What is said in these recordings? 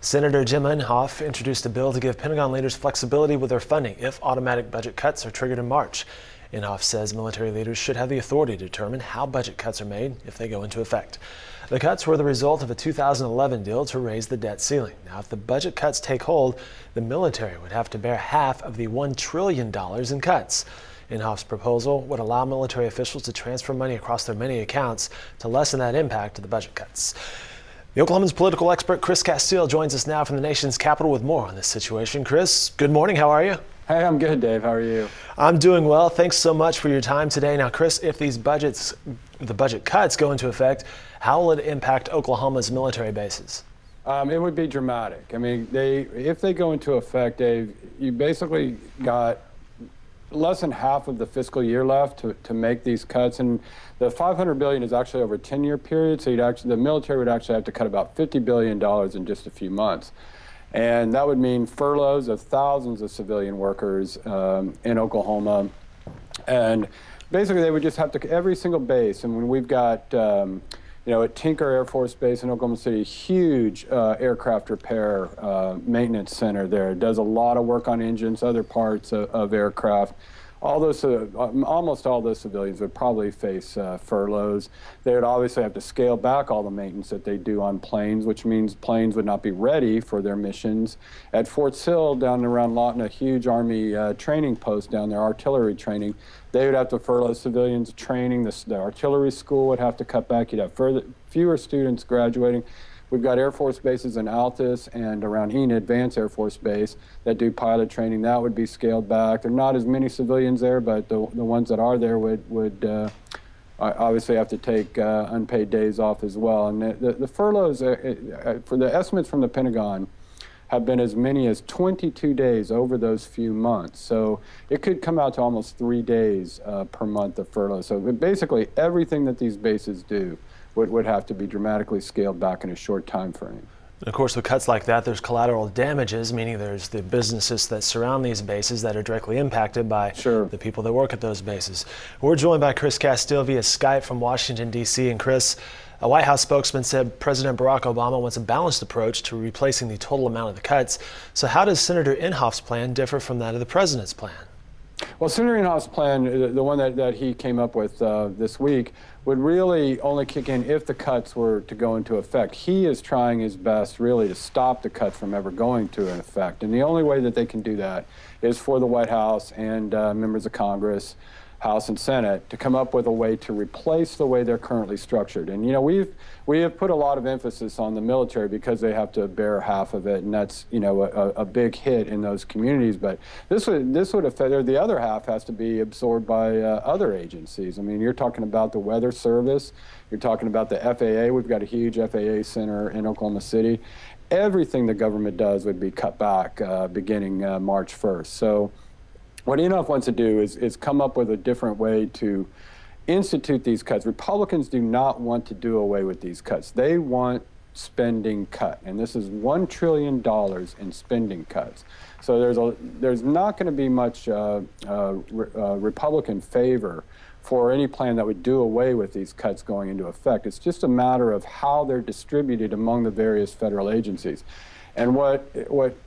Senator Jim Inhofe introduced a bill to give Pentagon leaders flexibility with their funding if automatic budget cuts are triggered in March. Inhofe says military leaders should have the authority to determine how budget cuts are made if they go into effect. The cuts were the result of a 2011 deal to raise the debt ceiling. Now, if the budget cuts take hold, the military would have to bear half of the $1 trillion in cuts. Inhofe's proposal would allow military officials to transfer money across their many accounts to lessen that impact of the budget cuts. The Oklahoman's political expert Chris Casteel joins us now from the nation's capital with more on this situation. Chris, good morning. How are you? Hey, I'm good, Dave. How are you? I'm doing well. Thanks so much for your time today. Now, Chris, if the budget cuts go into effect, how will it impact Oklahoma's military bases? It would be dramatic. I mean, if they go into effect, Dave, you basically got less than half of the fiscal year left to make these cuts, and the $500 billion is actually over a 10-year period, so the military would actually have to cut about $50 billion in just a few months. And that would mean furloughs of thousands of civilian workers in Oklahoma. And basically they would just have to, every single base, and when we've got, at Tinker Air Force Base in Oklahoma City, huge aircraft repair maintenance center there. It does a lot of work on engines, other parts of aircraft. Almost all those civilians would probably face furloughs. They would obviously have to scale back all the maintenance that they do on planes, which means planes would not be ready for their missions. At Fort Sill, down around Lawton, a huge Army training post down there, artillery training, they would have to furlough civilians training. The artillery school would have to cut back. You'd have fewer students graduating. We've got Air Force bases in Altus and around Enid, Advanced Air Force Base, that do pilot training. That would be scaled back. There are not as many civilians there, but the ones that are there would obviously have to take unpaid days off as well. And the furloughs, for the estimates from the Pentagon, have been as many as 22 days over those few months. So it could come out to almost 3 days per month of furlough. So basically everything that these bases do would have to be dramatically scaled back in a short time frame. And of course, with cuts like that, there's collateral damages, meaning there's the businesses that surround these bases that are directly impacted by the people that work at those bases. We're joined by Chris Casteel via Skype from Washington, D.C. And Chris, a White House spokesman said President Barack Obama wants a balanced approach to replacing the total amount of the cuts. So how does Senator Inhofe's plan differ from that of the president's plan? Well, Senator Inhofe's plan, the one that he came up with this week, would really only kick in if the cuts were to go into effect. He is trying his best really to stop the cuts from ever going to an effect. And the only way that they can do that is for the White House and members of Congress, House and Senate, to come up with a way to replace the way they're currently structured. And we have put a lot of emphasis on the military because they have to bear half of it, and that's a big hit in those communities. But this would affect, or the other half has to be absorbed by other agencies. I mean, you're talking about the Weather Service, you're talking about the FAA. We've got a huge FAA center in Oklahoma City. Everything the government does would be cut back beginning March 1st. So what Inhofe wants to do is come up with a different way to institute these cuts. Republicans do not want to do away with these cuts. They want spending cut, and this is $1 trillion in spending cuts. So there's not going to be much Republican favor for any plan that would do away with these cuts going into effect. It's just a matter of how they're distributed among the various federal agencies. And what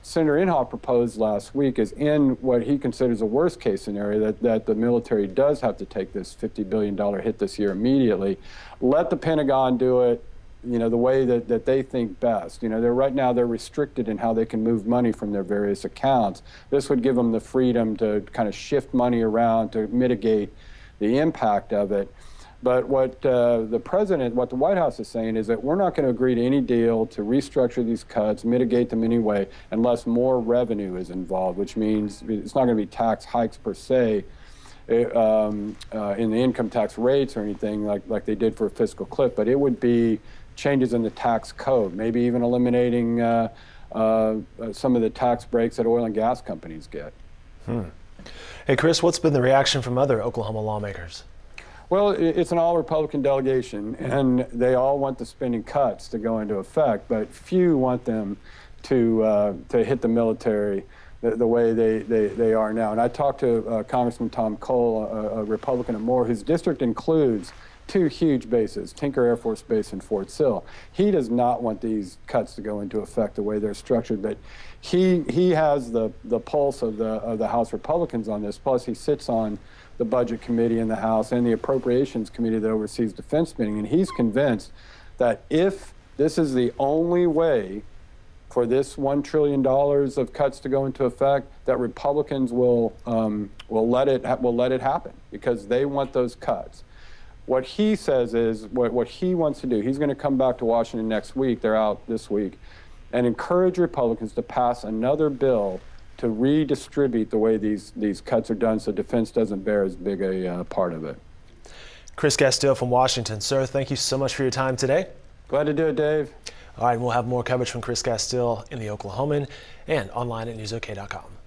Senator Inhofe proposed last week is in what he considers a worst-case scenario, that the military does have to take this $50 billion hit this year immediately. Let the Pentagon do it, the way that they think best. Right now they're restricted in how they can move money from their various accounts. This would give them the freedom to kind of shift money around to mitigate the impact of it. But what the White House is saying is that we're not going to agree to any deal to restructure these cuts, mitigate them anyway, unless more revenue is involved, which means it's not going to be tax hikes per se in the income tax rates or anything like they did for a fiscal cliff, but it would be changes in the tax code, maybe even eliminating some of the tax breaks that oil and gas companies get. Hey, Chris, what's been the reaction from other Oklahoma lawmakers? Well, it's an all-Republican delegation, and they all want the spending cuts to go into effect, but few want them to hit the military the way they are now. And I talked to Congressman Tom Cole, a Republican at Moore, whose district includes two huge bases, Tinker Air Force Base and Fort Sill. He does not want these cuts to go into effect the way they're structured, but he has the pulse of the House Republicans on this. Plus, he sits on the Budget Committee in the House and the Appropriations Committee that oversees defense spending, and he's convinced that if this is the only way for this $1 trillion of cuts to go into effect, that Republicans will let it happen because they want those cuts. What he says is what he wants to do. He's going to come back to Washington next week. They're out this week, and encourage Republicans to pass another bill to redistribute the way these cuts are done, so defense doesn't bear as big a part of it. Chris Casteel from Washington. Sir, thank you so much for your time today. Glad to do it, Dave. All right, we'll have more coverage from Chris Casteel in the Oklahoman and online at newsok.com.